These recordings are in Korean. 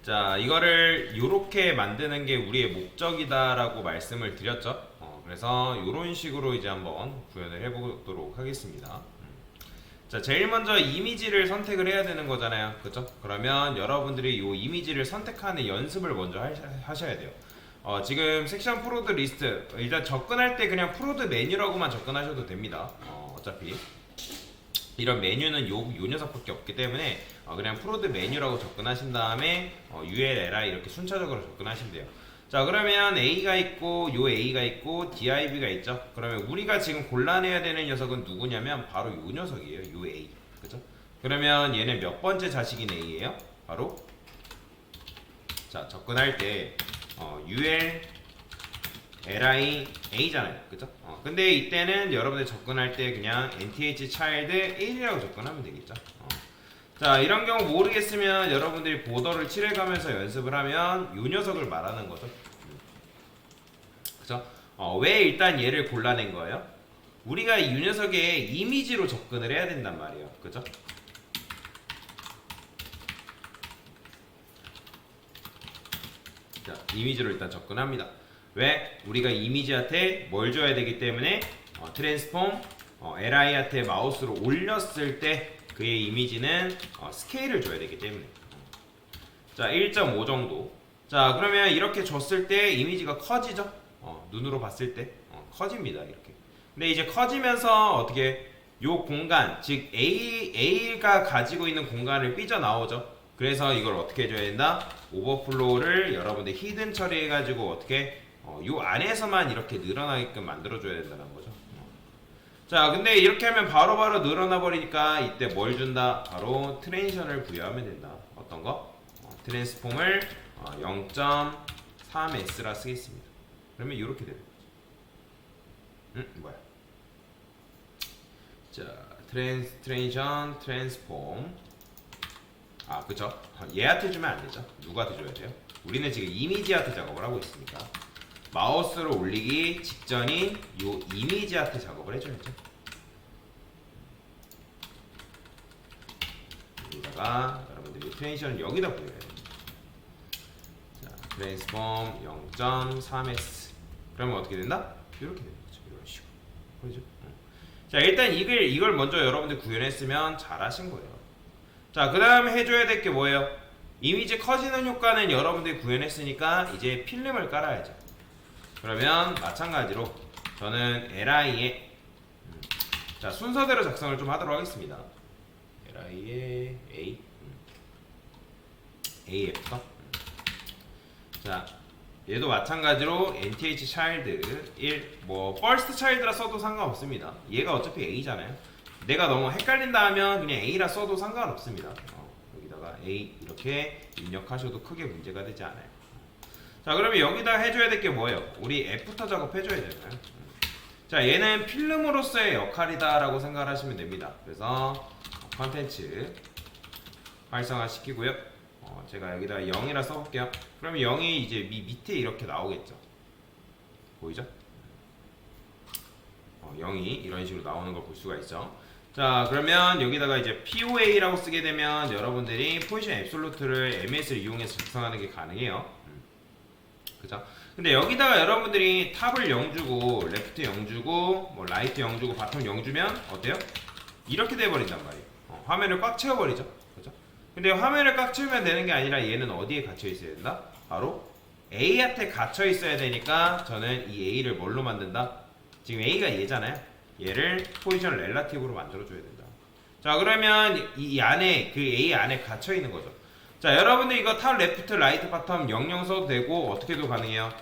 자, 이거를 요렇게 만드는 게 우리의 목적이다라고 말씀을 드렸죠. 그래서 요런 식으로 이제 한번 구현을 해보도록 하겠습니다. 자, 제일 먼저 이미지를 선택을 해야 되는 거잖아요. 그죠? 그러면 여러분들이 요 이미지를 선택하는 연습을 먼저 하셔야 돼요. 지금 섹션 프로드 리스트, 일단 접근할 때 그냥 프로드 메뉴라고만 접근하셔도 됩니다. 어차피 이런 메뉴는 요 녀석밖에 없기 때문에 그냥 프로드 메뉴라고 접근하신 다음에 ULLI 이렇게 순차적으로 접근하시면 돼요. 자, 그러면 A가 있고 요 A가 있고 DIB가 있죠. 그러면 우리가 지금 골라내야 되는 녀석은 누구냐면 바로 요 녀석이에요. 요 A. 그죠? 그러면 얘는 몇 번째 자식인 A예요? 바로 자, 접근할 때 UL li a잖아요. 그죠? 근데 이때는 여러분들 접근할 때 그냥 nth child 1이라고 접근하면 되겠죠. 자, 이런 경우 모르겠으면 여러분들이 보더를 칠해가면서 연습을 하면 요 녀석을 말하는 거죠. 그죠? 왜 일단 얘를 골라낸 거예요? 우리가 이 녀석의 이미지로 접근을 해야 된단 말이에요. 그죠? 자, 이미지로 일단 접근합니다. 왜? 우리가 이미지한테 뭘 줘야 되기 때문에 트랜스폼 li한테 마우스로 올렸을 때 그의 이미지는 스케일을 줘야 되기 때문에 자, 1.5 정도. 자, 그러면 이렇게 줬을 때 이미지가 커지죠? 눈으로 봤을 때 커집니다. 이렇게. 근데 이제 커지면서 어떻게 요 공간, 즉 A가 가지고 있는 공간을 삐져나오죠. 그래서 이걸 어떻게 해줘야 된다? 오버플로우를 여러분들 히든 처리해가지고 어떻게 요 안에서만 이렇게 늘어나게끔 만들어줘야 된다는 거죠. 자, 근데 이렇게 하면 바로바로 늘어나 버리니까 이때 뭘 준다? 바로 트랜지션을 부여하면 된다. 어떤 거? 트랜스폼을 0.3s라 쓰겠습니다. 그러면 이렇게 되는 거죠. 뭐야? 자, 트랜지션 트랜스폼. 그쵸? 얘한테 주면 안 되죠. 누구한테 줘야 돼요? 우리는 지금 이미지한테 작업을 하고 있으니까 마우스를 올리기 직전인 요 이미지한테 작업을 해줘야죠. 여기다가 여러분들이 트랜지션을 여기다 보여야 돼요. 자, 트랜스폼 0.3s. 그러면 어떻게 된다? 이렇게 되는 거죠. 이런 식으로. 보이죠? 자, 일단 이걸 먼저 여러분들 구현했으면 잘하신 거예요. 자, 그 다음에 해줘야 될 게 뭐예요? 이미지 커지는 효과는 여러분들이 구현했으니까 이제 필름을 깔아야죠. 그러면 마찬가지로 저는 li에 자, 순서대로 작성을 좀 하도록 하겠습니다. li에 a a부터 자, 얘도 마찬가지로 nth child 1 뭐 first child라 써도 상관없습니다. 얘가 어차피 a잖아요. 내가 너무 헷갈린다 하면 그냥 a라 써도 상관없습니다. 여기다가 a 이렇게 입력하셔도 크게 문제가 되지 않아요. 자, 그러면 여기다 해줘야 될 게 뭐예요? 우리 애프터 작업 해줘야 되나요? 자, 얘는 필름으로서의 역할이다 라고 생각하시면 됩니다. 그래서 컨텐츠 활성화 시키고요. 제가 여기다 0이라 써볼게요. 그러면 0이 이제 밑에 이렇게 나오겠죠. 보이죠? 0이 이런 식으로 나오는 걸 볼 수가 있죠. 자, 그러면 여기다가 이제 POA라고 쓰게 되면 여러분들이 포지션 앱솔루트를 MS를 이용해서 작성하는 게 가능해요. 그죠? 근데 여기다가 여러분들이 탑을 0 주고 레프트 0 주고 뭐 라이트 0 주고 바텀 0 주면 어때요? 이렇게 돼버린단 말이에요. 화면을 꽉 채워버리죠. 그죠? 근데 화면을 꽉 채우면 되는 게 아니라 얘는 어디에 갇혀 있어야 된다? 바로 A한테 갇혀 있어야 되니까 저는 이 A를 뭘로 만든다? 지금 A가 얘잖아요. 얘를 포지션 렐라티브로 만들어줘야 된다. 자, 그러면 이 안에 그 A 안에 갇혀 있는 거죠. 자, 여러분들 이거 탑 레프트 라이트 바텀 00 써도 되고 어떻게도 가능해요.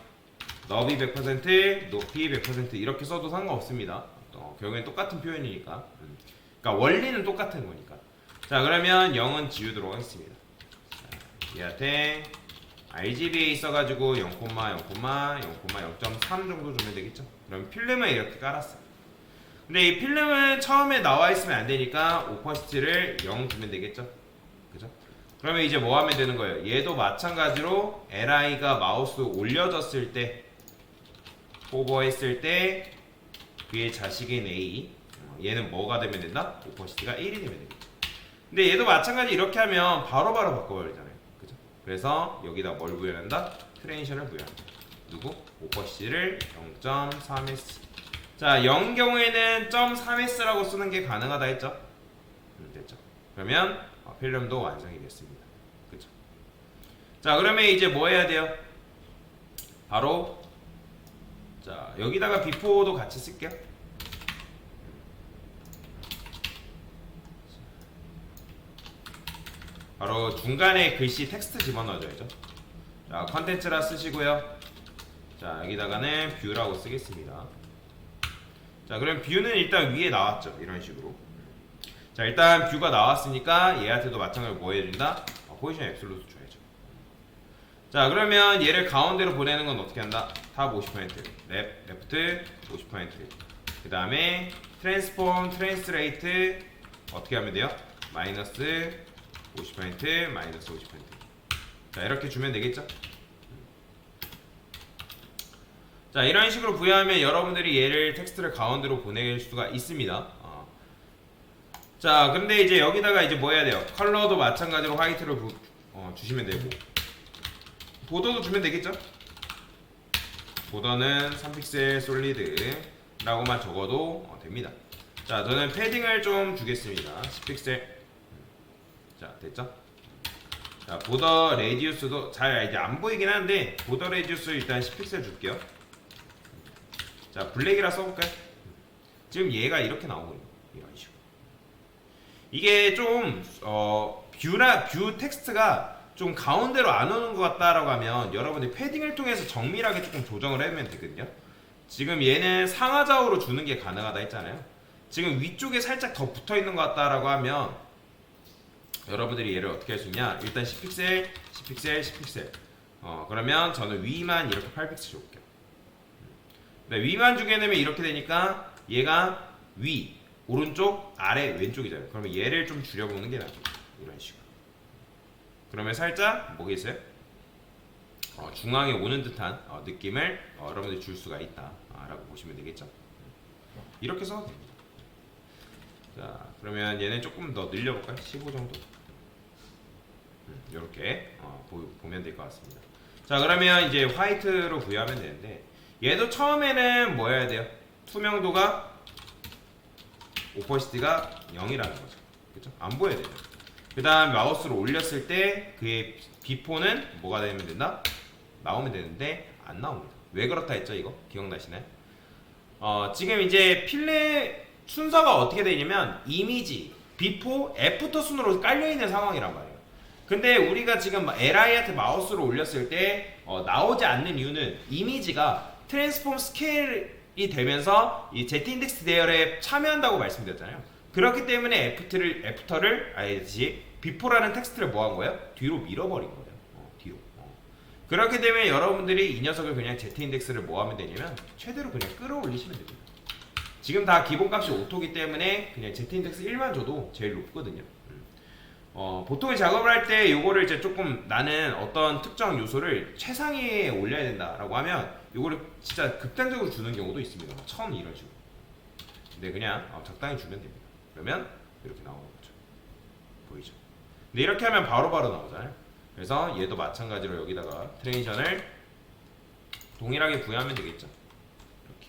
너비 100% 높이 100% 이렇게 써도 상관없습니다. 결국엔 똑같은 표현이니까. 그러니까 원리는 똑같은 거니까. 자, 그러면 0은 지우도록 하겠습니다. 자, 얘한테 RGBA 써가지고 0,0,0,3 정도 주면 되겠죠. 그럼 필름을 이렇게 깔았어요. 근데 이 필름은 처음에 나와 있으면 안 되니까 오퍼시티를 0 주면 되겠죠. 그죠? 그러면 이제 뭐 하면 되는 거예요? 얘도 마찬가지로 li가 마우스 올려졌을 때 호버했을 때 그의 자식인 a 얘는 뭐가 되면 된다? 오퍼시티가 1이 되면 되겠죠. 근데 얘도 마찬가지 이렇게 하면 바로바로 바꿔버리잖아요. 그죠? 그래서 여기다 뭘 부여한다? 트랜지션을 부여한다. 누구? 오퍼시를 0.3s. 자, 0 경우에는 0.3s라고 쓰는 게 가능하다 했죠? 됐죠. 그러면 필름도 완성이 됐습니다. 그쵸? 자, 그러면 이제 뭐 해야 돼요? 바로 자, 여기다가 비포도 같이 쓸게요. 바로 중간에 글씨 텍스트 집어넣어줘야죠. 자, 컨텐츠라 쓰시고요. 자, 여기다가는 뷰라고 쓰겠습니다. 자, 그럼 뷰는 일단 위에 나왔죠. 이런 식으로. 자, 일단 뷰가 나왔으니까 얘한테도 마찬가지로 뭐 해준다? 포지션 앱솔루트 줘야죠. 자, 그러면 얘를 가운데로 보내는 건 어떻게 한다? 탑 50%, 레프트 50%. 그 다음에 트랜스폼, 트랜스레이트 어떻게 하면 돼요? 마이너스 50%, 마이너스 50%. 자, 이렇게 주면 되겠죠? 자, 이런 식으로 부여하면 여러분들이 얘를 텍스트를 가운데로 보낼 수가 있습니다. 자, 근데 이제 여기다가 이제 뭐 해야 돼요? 컬러도 마찬가지로 화이트를 주시면 되고, 보더도 주면 되겠죠? 보더는 3픽셀 솔리드라고만 적어도 됩니다. 자, 저는 패딩을 좀 주겠습니다. 10픽셀. 자, 됐죠? 자, 보더 레디우스도 잘 이제 안 보이긴 한데, 보더 레디우스 일단 10픽셀 줄게요. 자, 블랙이라 써볼까요? 지금 얘가 이렇게 나오거든요. 이런 식으로. 이게 좀 뷰 텍스트가 좀 가운데로 안 오는 것 같다라고 하면 여러분들이 패딩을 통해서 정밀하게 조금 조정을 해주면 되거든요. 지금 얘는 상하좌우로 주는 게 가능하다 했잖아요. 지금 위쪽에 살짝 더 붙어 있는 것 같다라고 하면 여러분들이 얘를 어떻게 할 수 있냐? 일단 10픽셀, 10픽셀, 10픽셀. 그러면 저는 위만 이렇게 8픽셀 줄게요. 네, 위만 주게 되면 이렇게 되니까 얘가 위, 오른쪽, 아래, 왼쪽이잖아요. 그러면 얘를 좀 줄여보는 게 낫겠죠. 이런 식으로. 그러면 살짝 뭐겠어요? 중앙에 오는 듯한 느낌을 여러분들이 줄 수가 있다 라고 보시면 되겠죠. 이렇게 써도 됩니다. 자, 그러면 얘는 조금 더 늘려볼까요? 15 정도. 이렇게 보면 될 것 같습니다. 자, 그러면 이제 화이트로 부여하면 되는데 얘도 처음에는 뭐 해야 돼요? 투명도가 오퍼시티가 0이라는 거죠. 그쵸? 안 보여야 돼요. 그 다음 마우스로 올렸을 때 그의 비포는 뭐가 되면 된다? 나오면 되는데 안 나옵니다. 왜 그렇다 했죠? 이거 기억나시나요? 지금 이제 필름 순서가 어떻게 되냐면 이미지, 비포, 애프터 순으로 깔려있는 상황이란 말이에요. 근데 우리가 지금 LI한테 마우스로 올렸을 때 나오지 않는 이유는 이미지가 트랜스폼 스케일이 되면서 이 Z-인덱스 대열에 참여한다고 말씀드렸잖아요. 그렇기 때문에 애프터를 비포라는 텍스트를 뭐 한 거예요? 뒤로 밀어버린 거예요. 뒤로. 그렇게 되면 여러분들이 이 녀석을 그냥 Z-인덱스를 뭐 하면 되냐면 최대로 그냥 끌어올리시면 됩니다. 지금 다 기본값이 오토기 때문에 그냥 Z-인덱스 1만 줘도 제일 높거든요. 보통 작업을 할 때 요거를 이제 조금 나는 어떤 특정 요소를 최상위에 올려야 된다라고 하면 요거를 진짜 극단적으로 주는 경우도 있습니다. 1000 이런 식으로. 근데 그냥 적당히 주면 됩니다. 그러면 이렇게 나오는 거죠. 보이죠? 근데 이렇게 하면 바로바로 나오잖아요. 그래서 얘도 마찬가지로 여기다가 트랜지션을 동일하게 부여하면 되겠죠. 이렇게.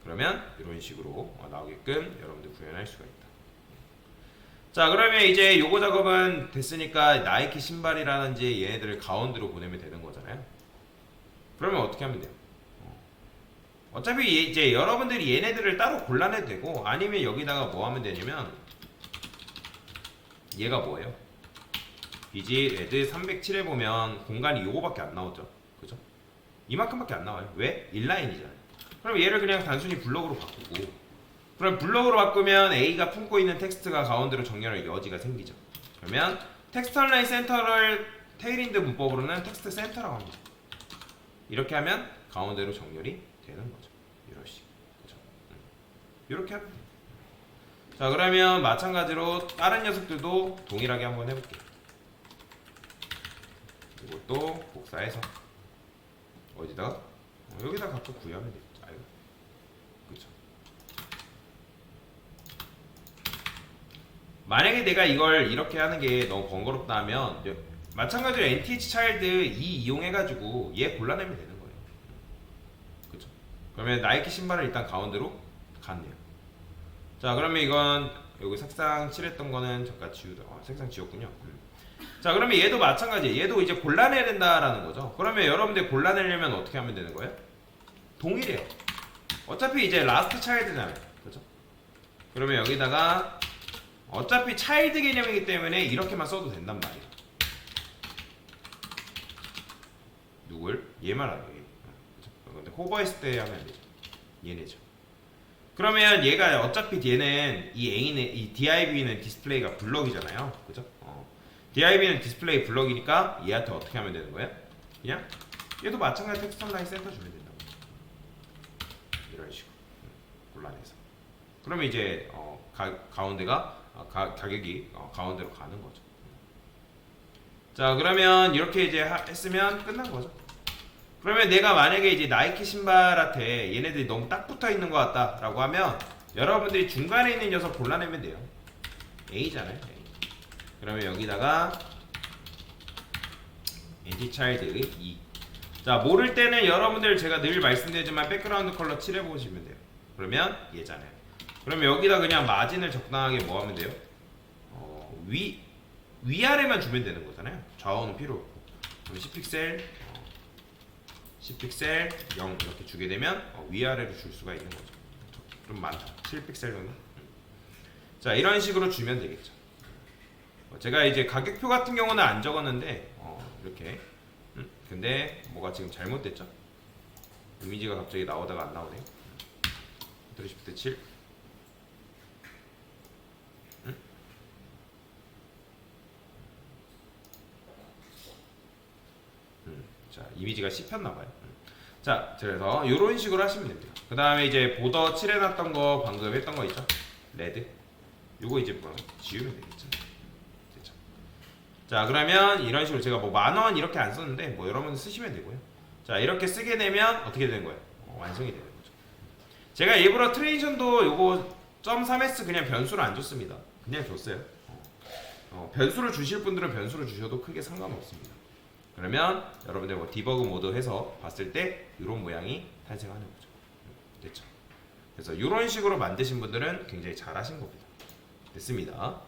그러면 이런 식으로 나오게끔 여러분들 구현할 수가 있다. 자, 그러면 이제 요거 작업은 됐으니까 나이키 신발이라든지 얘네들을 가운데로 보내면 되는 거잖아요. 그러면 어떻게 하면 돼요? 어차피 이제 여러분들이 얘네들을 따로 골라내도 되고 아니면 여기다가 뭐 하면 되냐면 얘가 뭐예요? 비지 레드 307에 보면 공간이 요거밖에 안 나오죠. 그죠? 이만큼밖에 안 나와요. 왜? 인라인이잖아요. 그럼 얘를 그냥 단순히 블럭으로 바꾸고 그럼 블럭으로 바꾸면 A가 품고 있는 텍스트가 가운데로 정렬할 여지가 생기죠. 그러면 텍스트 라인 센터를 테일인드 문법으로는 텍스트 센터라고 합니다. 이렇게 하면 가운데로 정렬이 되는 거죠. 이런 식. 그죠? 이렇게 하면 돼요. 자, 그러면 마찬가지로 다른 녀석들도 동일하게 한번 해볼게요. 이것도 복사해서 어디다가? 여기다 갖고 구현하면 돼요. 그쵸? 만약에 내가 이걸 이렇게 하는 게 너무 번거롭다 하면 마찬가지로 NTH 차일드 이용해가지고 얘 골라내면 되는 거예요. 그죠? 그러면 나이키 신발을 일단 가운데로 갔네요. 자, 그러면 이건 여기 색상 칠했던 거는 잠깐 지우다. 색상 지웠군요. 자, 그러면 얘도 마찬가지. 얘도 이제 골라내야 된다라는 거죠. 그러면 여러분들 골라내려면 어떻게 하면 되는 거예요? 동일해요. 어차피 이제 라스트 차일드잖아요. 그죠? 그러면 여기다가 어차피 차일드 개념이기 때문에 이렇게만 써도 된단 말이에요. 누굴? 얘만 하네요. 근데 호버했을 때 하면 안 되죠. 얘네죠. 그러면 얘가 어차피 얘는 이 A는 이 DIB는 디스플레이가 블럭이잖아요. 그죠? DIB는 디스플레이 블럭이니까 얘한테 어떻게 하면 되는 거예요? 그냥 얘도 마찬가지 텍스처 라인 센터 주면 된다고. 이런 식으로 골라내서. 그러면 이제 가운데가 가격이 가운데로 가는 거죠. 자, 그러면 이렇게 이제 했으면 끝난 거죠. 그러면 내가 만약에 이제 나이키 신발한테 얘네들이 너무 딱 붙어 있는 것 같다라고 하면 여러분들이 중간에 있는 녀석 골라내면 돼요. A잖아요. A. 그러면 여기다가 NT차일드 2. 자, 모를 때는 여러분들 제가 늘 말씀드리지만 백그라운드 컬러 칠해보시면 돼요. 그러면 얘잖아요. 그러면 여기다 그냥 마진을 적당하게 뭐 하면 돼요? 위아래만 주면 되는 거잖아요. 좌우는 필요 없고. 그럼 10픽셀 10픽셀 0 이렇게 주게 되면 위아래로 줄 수가 있는 거죠. 좀 많다. 7픽셀 정도. 자, 이런 식으로 주면 되겠죠. 제가 이제 가격표 같은 경우는 안 적었는데 이렇게. 근데 뭐가 지금 잘못됐죠? 이미지가 갑자기 나오다가 안 나오네요. 컨트롤 시프트 7. 자, 이미지가 씹혔나봐요. 자, 그래서 이런 식으로 하시면 됩니다. 그 다음에 이제 보더 칠해놨던 거 방금 했던 거 있죠? 레드. 요거 이제 뭐 지우면 되겠죠. 됐죠. 자, 그러면 이런 식으로 제가 뭐 10,000원 이렇게 안 썼는데 뭐 여러분 쓰시면 되고요. 자, 이렇게 쓰게 되면 어떻게 되는 거예요? 완성이 되는 거죠. 제가 일부러 트레이션도 요거 .3s 그냥 변수를 안 줬습니다. 그냥 줬어요. 변수를 주실 분들은 변수를 주셔도 크게 상관없습니다. 그러면 여러분들 뭐 디버그 모드 해서 봤을 때 이런 모양이 탄생하는 거죠. 됐죠? 그래서 이런 식으로 만드신 분들은 굉장히 잘하신 겁니다. 됐습니다.